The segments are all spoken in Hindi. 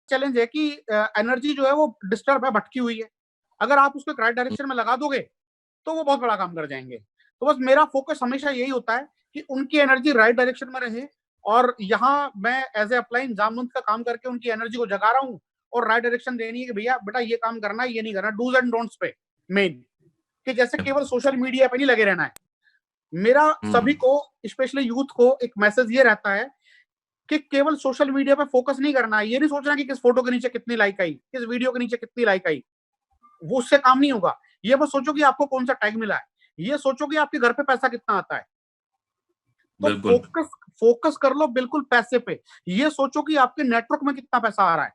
चैलेंज है कि एनर्जी जो है वो डिस्टर्ब है, भटकी हुई है। अगर आप उसको राइट डायरेक्शन में लगा दोगे तो वो बहुत बड़ा काम कर जाएंगे। तो बस मेरा फोकस हमेशा यही होता है कि उनकी एनर्जी राइट डायरेक्शन में रहे, और यहाँ मैं एज ए अप्लाइन जामवंत का काम करके उनकी एनर्जी को जगा रहा हूँ और राइट डायरेक्शन देनी है कि भैया बेटा ये काम करना है, ये नहीं करना, डूज एंड डोंट्स पे मेन, कि जैसे केवल सोशल मीडिया पे नहीं लगे रहना है। मेरा सभी को, स्पेशली यूथ को, एक मैसेज ये रहता है कि केवल सोशल मीडिया पे फोकस नहीं करना है। ये नहीं सोचना कि किस फोटो के नीचे कितनी लाइक आई, किस वीडियो के नीचे कितनी लाइक आई, वो उससे काम नहीं होगा। ये बस सोचो कि आपको कौन सा टैग मिला है, ये सोचो कि आपके घर पे पैसा कितना आता है। तो फोकस फोकस कर लो बिल्कुल पैसे पे। ये सोचो कि आपके नेटवर्क में कितना पैसा आ रहा है,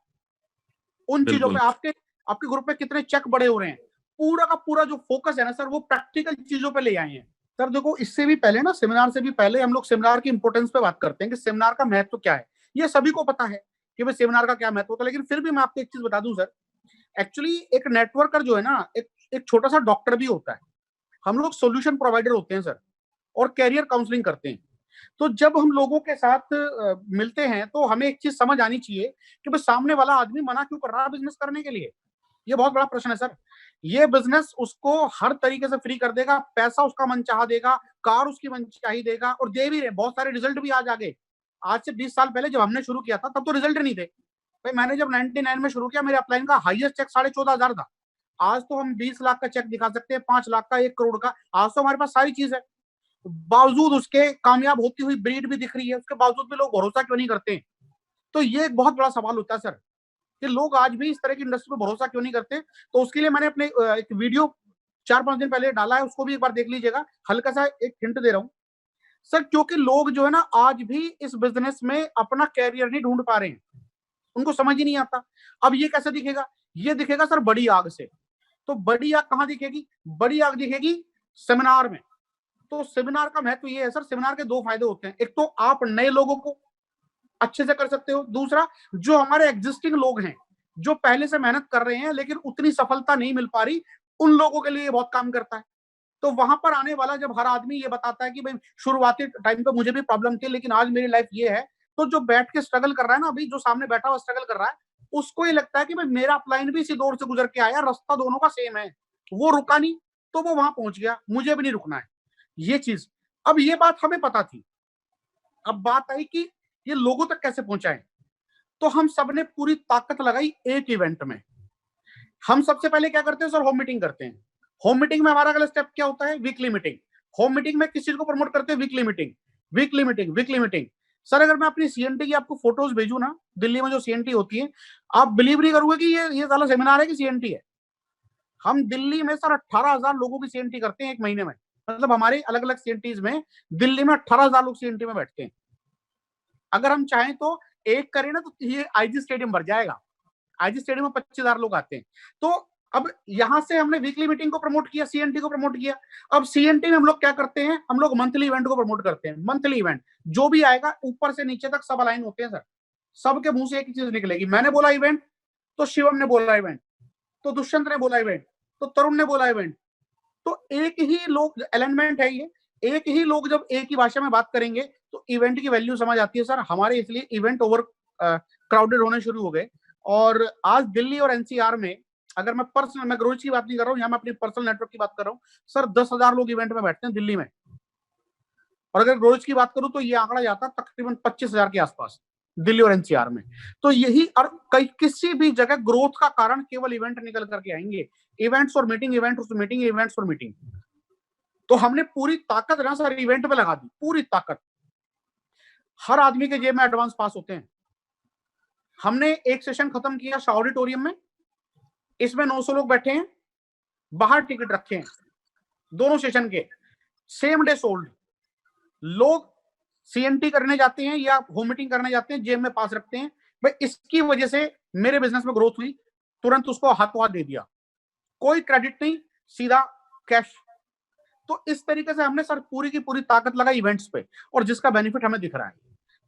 उन चीजों पे, आपके आपके ग्रुप में कितने चेक बड़े हो रहे हैं। पूरा का पूरा जो फोकस है ना सर, वो प्रैक्टिकल चीजों पे ले आए हैं। सर देखो, इससे भी पहले ना, सेमिनार से भी पहले हम लोग सेमिनार की इंपोर्टेंस पे बात करते हैं कि सेमिनार का महत्व क्या है। ये सभी को पता है कि भाई सेमिनार का क्या महत्व होता है, लेकिन फिर भी मैं आपको एक चीज बता दूं सर, एक्चुअली एक नेटवर्कर जो है ना, एक छोटा सा डॉक्टर भी होता है। हम लोग सोल्यूशन प्रोवाइडर होते हैं सर, और कैरियर काउंसलिंग करते हैं। तो जब हम लोगों के साथ मिलते हैं तो हमें एक चीज समझ आनी चाहिए कि भाई सामने वाला आदमी मना क्यों कर रहा है बिजनेस करने के लिए। ये बहुत बड़ा प्रश्न है सर। ये बिजनेस उसको हर तरीके से फ्री कर देगा, पैसा उसका मनचाहा देगा, कार उसकी मनचाही देगा, और दे भी रहे, बहुत सारे रिजल्ट भी आज आ गए। आज से 20 साल पहले जब हमने शुरू किया था तब तो रिजल्ट नहीं थे भाई। मैंने जब 99 में शुरू किया, मेरे अपलाइन का हाईएस्ट चेक 14,500 था। आज तो हम 20 लाख का चेक दिखा सकते हैं, 5 लाख का, 1 करोड़ का। आज तो हमारे पास सारी चीज है, बावजूद उसके कामयाब होती हुई ब्रीड भी दिख रही है, उसके बावजूद भी लोग भरोसा क्यों नहीं करते। तो ये एक बहुत बड़ा सवाल होता है सर कि लोग आज भी इस तरह की इंडस्ट्री पर भरोसा क्यों नहीं करते। तो उसके लिए मैंने अपने एक वीडियो 4-5 दिन पहले डाला है, उसको भी एक बार देख लीजिएगा। हल्का सा एक हिंट दे रहा हूं सर, क्योंकि लोग जो है ना आज भी इस बिजनेस में अपना कैरियर नहीं ढूंढ पा रहे हैं, उनको समझ ही नहीं आता। अब ये कैसे दिखेगा? ये दिखेगा सर बड़ी आग से। तो बड़ी आग कहां दिखेगी? बड़ी आग दिखेगी सेमिनार में। तो सेमिनार का महत्व ये है सर, सेमिनार के 2 फायदे होते हैं। एक तो आप नए लोगों को अच्छे से कर सकते हो, दूसरा जो हमारे एग्जिस्टिंग लोग हैं, जो पहले से मेहनत कर रहे हैं लेकिन उतनी सफलता नहीं मिल पा रही, उन लोगों के लिए बहुत काम करता है। तो वहां पर आने वाला जब हर आदमी ये बताता है कि भाई शुरुआती टाइम पे मुझे भी प्रॉब्लम थी लेकिन आज मेरी लाइफ ये है, तो जो बैठ के स्ट्रगल कर रहा है ना, अभी जो सामने बैठा हुआ स्ट्रगल कर रहा है, उसको ये लगता है कि भाई मेरा अपलाइन भी इसी दौर से गुजर के आया, रास्ता दोनों का सेम है। वो रुका नहीं तो वो वहां पहुंच गया, मुझे भी नहीं रुकना है। ये चीज, अब ये बात हमें पता थी। अब बात आई कि ये लोगों तक कैसे पहुंचाएं। तो हम सबने पूरी ताकत लगाई एक इवेंट में। हम सबसे पहले क्या करते हैं सर? होम मीटिंग करते हैं। होम मीटिंग में हमारा अगला स्टेप क्या होता है? Weekly meeting. होम मीटिंग में किस चीज को प्रमोट करते हैं? Weekly meeting, weekly meeting, weekly meeting. Sir अगर मैं अपनी सीएनटी की आपको फोटोज भेजू ना, दिल्ली में जो सीएनटी होती है, आप बिलीव नहीं करोगे कि ये साला सेमिनार है कि सीएनटी है। हम दिल्ली में सर 18,000 लोगों की सीएनटी करते हैं एक महीने में। मतलब हमारे अलग अलग सीएनटीज में दिल्ली में 18,000 लोग सीएनटी में बैठते हैं। अगर हम चाहें तो एक करें ना तो ये आईजी स्टेडियम भर जाएगा। आईजी स्टेडियम में 25,000 लोग आते हैं। तो अब यहां से हमने वीकली मीटिंग को प्रमोट किया, सीएनटी को प्रमोट किया। अब सीएनटी में हम लोग क्या करते हैं? हम लोग मंथली इवेंट को प्रमोट करते हैं। मंथली इवेंट जो भी आएगा ऊपर से नीचे तक सब अलाइन होते हैं सर। सबके मुंह से एक ही चीज निकलेगी, मैंने बोला इवेंट, तो शिवम ने बोला इवेंट, तो दुष्यंत ने बोला इवेंट, तो तरुण ने बोला इवेंट। तो एक ही लोग, अलाइनमेंट है ये। एक ही लोग जब एक ही भाषा में बात करेंगे तो इवेंट की वैल्यू समझ आती है सर। हमारे इसलिए इवेंट ओवर क्राउडेड होने शुरू हो गए। और आज दिल्ली और एनसीआर में, अगर मैं पर्सनल, मैं ग्रोज की बात नहीं कर रहा हूँ, यहाँ मैं अपनी पर्सनल नेटवर्क की बात कर रहा हूँ सर, 10,000 लोग इवेंट में बैठते हैं दिल्ली में। और अगर ग्रोज की बात करूं तो ये आंकड़ा जाता है तकरीबन 25,000 के आसपास, दिल्ली और एनसीआर में। तो यही, और कई किसी भी जगह ग्रोथ का कारण केवल इवेंट निकल करके आएंगे। इवेंट्स और मीटिंग, इवेंट्स और मीटिंग, इवेंट्स और मीटिंग। तो हमने पूरी ताकत ना सर इवेंट पे लगा दी, पूरी ताकत। हर आदमी के जेब में एडवांस पास होते हैं। हमने एक सेशन खत्म किया ऑडिटोरियम में, इसमें 900 लोग बैठे हैं, बाहर टिकट रखे हैं दोनों सेशन के, सेम डे सोल्ड। लोग सीएनटी करने जाते हैं या होम मीटिंग करने जाते हैं, जेब में पास रखते हैं। भाई इसकी वजह से मेरे बिजनेस में ग्रोथ हुई, तुरंत उसको हाथों हाथ दे दिया, कोई क्रेडिट नहीं, सीधा कैश। तो इस तरीके से हमने सर पूरी की पूरी ताकत लगाई इवेंट्स पे, और जिसका बेनिफिट हमें दिख रहा है।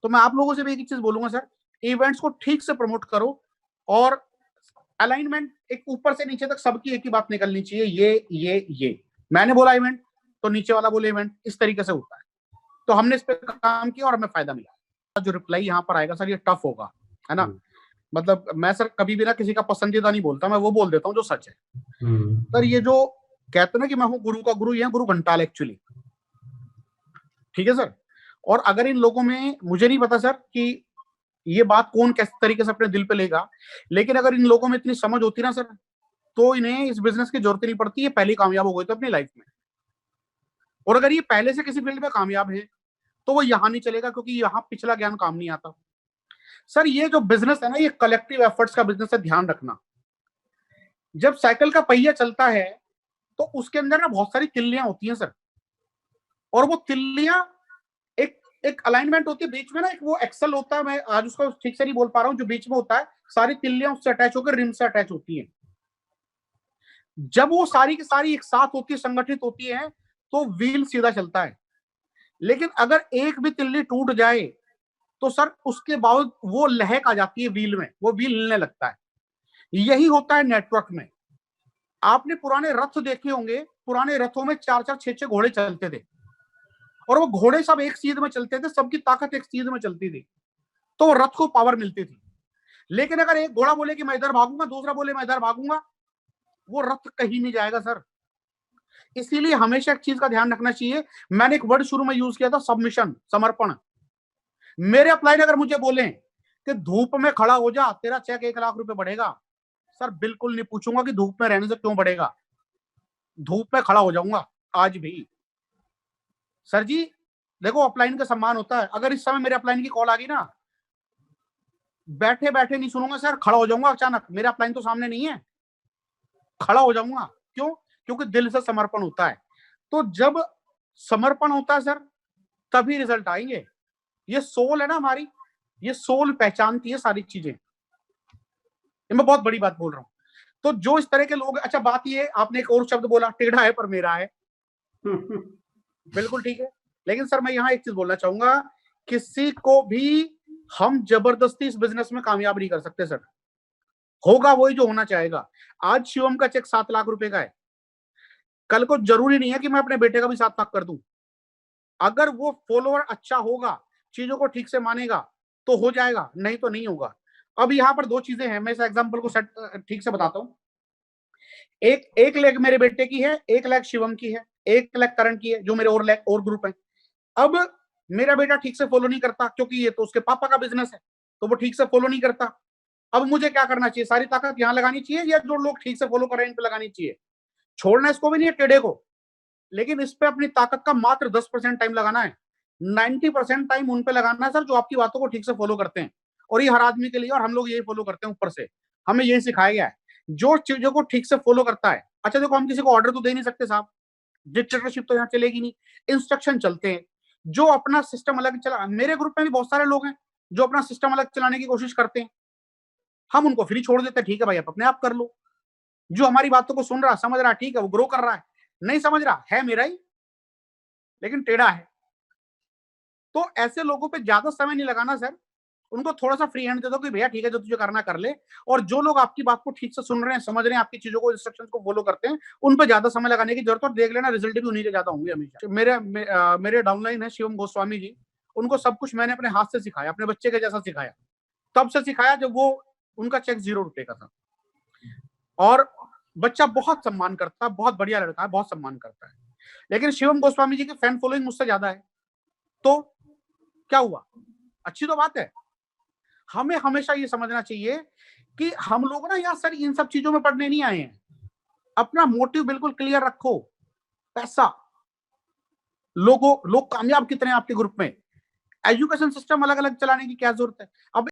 तो मैं आप लोगों से भी एक ही चीज बोलूंगा सर, इवेंट्स को ठीक से प्रमोट करो, और अलाइनमेंट एक ऊपर से नीचे तक सबकी एक ही बात निकलनी चाहिए, ये मैंने बोला इवेंट तो नीचे वाला बोले इवेंट, इस तरीके से होता है। तो हमने इस पे काम किया और हमें फायदा मिला। जो रिप्लाई यहाँ पर आएगा सर ये टफ होगा, है ना। मतलब मैं सर कभी भी ना किसी का पसंदीदा नहीं बोलता, मैं वो बोल देता हूँ जो सच है। सर ये जो कहते हैं ना कि मैं हूँ गुरु का गुरु, ये गुरु घंटाल एक्चुअली, ठीक है सर। और अगर इन लोगों में, मुझे नहीं पता सर कि ये बात कौन किस तरीके से अपने दिल पे लेगा, लेकिन अगर इन लोगों में इतनी समझ होती ना सर, तो इन्हें इस बिजनेस की जरूरत नहीं पड़ती, ये पहले ही कामयाब हो गए थे अपनी लाइफ में। और अगर ये पहले से किसी फील्ड में कामयाब है तो वो यहां नहीं चलेगा, क्योंकि यहां पिछला ज्ञान काम नहीं आता। सर ये जो बिजनेस है ना, ये कलेक्टिव एफर्ट्स का बिजनेस है, ध्यान रखना। जब साइकिल का पहिया चलता है तो उसके अंदर ना बहुत सारी तिल्लियां होती हैं सर, और वो तिल्लियां एक एक अलाइनमेंट होती है बीच में ना, एक वो एक्सल होता है, मैं आज उसको ठीक से नहीं बोल पा रहा हूं, जो बीच में होता है, सारी तिल्लियां उससे अटैच होकर रिम से अटैच होती हैं। जब वो सारी की सारी एक साथ होती है, संगठित होती है, तो व्हील सीधा चलता है। लेकिन अगर एक भी तिल्ली टूट जाए तो सर उसके बाद वो लहक आ जाती है व्हील में, वो व्हील हिलने लगता है। यही होता है नेटवर्क में। आपने पुराने रथ देखे होंगे, पुराने रथों में 4-4 6-6 घोड़े चलते थे, और वो घोड़े सब एक सीध में चलते थे, सबकी ताकत एक सीध में चलती थी, तो रथ को पावर मिलती थी। लेकिन अगर एक घोड़ा बोले कि मैं इधर भागूंगा, दूसरा बोले मैं इधर भागूंगा, वो रथ कहीं नहीं जाएगा सर। इसीलिए हमेशा एक चीज का ध्यान रखना चाहिए, मैंने एक वर्ड शुरू में यूज किया था, सबमिशन, समर्पण। मेरे अपलाइन अगर मुझे बोले कि धूप में खड़ा हो जा, तेरा चेक 1 लाख रुपए बढ़ेगा, सर बिल्कुल नहीं पूछूंगा कि धूप में रहने से क्यों बढ़ेगा, धूप में खड़ा हो जाऊंगा आज भी। सर जी देखो, अपलाइन का सम्मान होता है। अगर इस समय मेरे अपलाइन की कॉल आ गई ना, बैठे बैठे नहीं सुनूंगा सर, खड़ा हो जाऊंगा अचानक, मेरा अपलाइन तो सामने नहीं है, खड़ा हो जाऊंगा। क्यों? क्योंकि दिल से समर्पण होता है। तो जब समर्पण होता है सर, तभी रिजल्ट आएंगे। ये सोल है ना हमारी, ये सोल पहचानती है सारी चीजें। ये मैं बहुत बड़ी बात बोल रहा हूं। तो जो इस तरह के लोग, अच्छा बात ये, आपने एक और शब्द बोला, टेढ़ा है पर मेरा है। बिल्कुल ठीक है, लेकिन सर मैं यहां एक चीज बोलना चाहूंगा, किसी को भी हम जबरदस्ती इस बिजनेस में कामयाब नहीं कर सकते सर। होगा वही जो होना चाहेगा। आज शिवम का चेक 7 लाख रुपए का है, कल को जरूरी नहीं है कि मैं अपने बेटे का भी 7 लाख कर दूं। अगर वो फॉलोअर अच्छा होगा, चीजों को ठीक से मानेगा, तो हो जाएगा, नहीं तो नहीं होगा। अब यहाँ पर दो चीजें हैं, मैं इस एग्जाम्पल को सेट ठीक से बताता हूँ। एक लेग मेरे बेटे की है, 1 लाख शिवम की है, 1 लाख करण की है, जो मेरे और लेग और ग्रुप है। अब मेरा बेटा ठीक से फॉलो नहीं करता, क्योंकि ये तो उसके पापा का बिजनेस है, तो वो ठीक से फॉलो नहीं करता। अब मुझे क्या करना चाहिए? सारी ताकत यहाँ लगानी चाहिए, या जो लोग ठीक से फॉलो कर रहे हैं इन पे लगानी चाहिए? छोड़ना इसको भी नहीं है, टेढ़े को, लेकिन इस पे अपनी ताकत का मात्र 10% टाइम लगाना है। 90% टाइम उन पे लगाना है सर, जो आपकी बातों को ठीक से फॉलो करते हैं। और ये हर आदमी के लिए, और हम लोग यही फॉलो करते हैं ऊपर से, हमें यही सिखाया गया है। जो चीजों को ठीक से फॉलो करता है, अच्छा देखो, हम किसी को ऑर्डर तो दे नहीं सकते साहब, डिक्टेटरशिप तो यहाँ चलेगी नहीं, इंस्ट्रक्शन चलते हैं। जो अपना सिस्टम अलग चला, मेरे ग्रुप में भी बहुत सारे लोग हैं जो अपना सिस्टम अलग चलाने की कोशिश करते हैं, हम उनको फ्री छोड़ देते हैं, ठीक है भाई आप अपने आप कर लो। जो हमारी बातों को सुन रहा, समझ रहा, ठीक है, वो ग्रो कर रहा है, नहीं समझ रहा है मेरा ही, लेकिन टेढ़ा है। तो ऐसे लोगों पे ज्यादा समय नहीं लगाना सर, उनको थोड़ा सा फ्री हैंड दे दो कि भैया ठीक है, जो तुझे करना कर ले। और जो लोग आपकी बात को ठीक से सुन रहे हैं, समझ रहे हैं, आपकी चीजों को, इंस्ट्रक्शंस को फॉलो करते हैं, उन पे ज्यादा समय लगाने की जरूरत, और देख लेना रिजल्ट भी उन्हीं के ज्यादा होंगे हमेशा। मेरे डाउनलाइन है शिवम गोस्वामी जी, उनको सब कुछ मैंने अपने हाथ से सिखाया, अपने बच्चे के जैसा सिखाया। तब से सिखाया जब वो, उनका चेक 0 रुपए का था, और बच्चा बहुत सम्मान करता है, बहुत बढ़िया लड़का है, बहुत सम्मान करता है। लेकिन शिवम गोस्वामी जी की फैन फॉलोइंग मुझसे ज्यादा है, तो क्या हुआ? अच्छी तो बात है। हमें हमेशा ये समझना चाहिए कि हम लोग ना यहाँ सर इन सब चीजों में पढ़ने नहीं आए हैं। अपना मोटिव बिल्कुल क्लियर रखो। पैसा, लोग कामयाब कितने हैं आपके ग्रुप में, एजुकेशन सिस्टम अलग अलग चलाने की क्या जरूरत है? अब